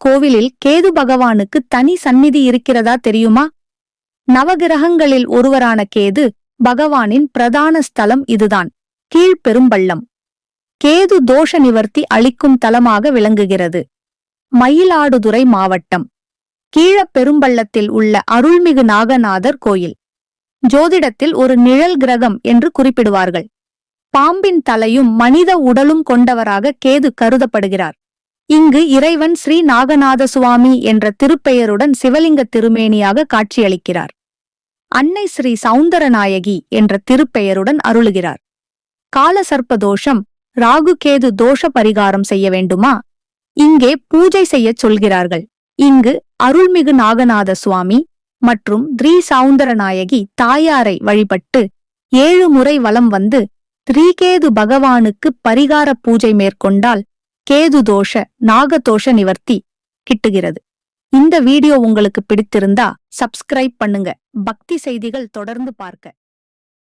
கோவிலில் கேது பகவானுக்கு தனி சந்நிதி இருக்கிறதா தெரியுமா? நவகிரகங்களில் ஒருவரான கேது பகவானின் பிரதான ஸ்தலம் இதுதான், கீழ்பெரும்பள்ளம். கேது தோஷ நிவர்த்தி அளிக்கும் தலமாக விளங்குகிறது. மயிலாடுதுறை மாவட்டம், கீழப்பெரும்பள்ளத்தில் உள்ள அருள்மிகு நாகநாதர் கோயில். ஜோதிடத்தில் ஒரு நிழல் கிரகம் என்று குறிப்பிடுவார்கள். பாம்பின் தலையும் மனித உடலும் கொண்டவராக கேது கருதப்படுகிறார். இங்கு இறைவன் ஸ்ரீ நாகநாத சுவாமி என்ற திருப்பெயருடன் சிவலிங்க திருமேனியாக காட்சியளிக்கிறார். அன்னை ஸ்ரீ சௌந்தரநாயகி என்ற திருப்பெயருடன் அருளுகிறார். காலசர்ப்ப தோஷம், ராகு கேது தோஷ பரிகாரம் செய்ய வேண்டுமா? இங்கே பூஜை செய்யச் சொல்கிறார்கள். இங்கு அருள்மிகு நாகநாத சுவாமி மற்றும் ஸ்ரீ சௌந்தரநாயகி தாயாரை வழிபட்டு 7 முறை வலம் வந்து ஸ்ரீகேது பகவானுக்கு பரிகார பூஜை மேற்கொண்டால் கேது தோஷ நாகதோஷ நிவர்த்தி கிட்டுகிறது. இந்த வீடியோ உங்களுக்கு பிடித்திருந்தா சப்ஸ்கிரைப் பண்ணுங்க. பக்தி செய்திகள் தொடர்ந்து பார்க்க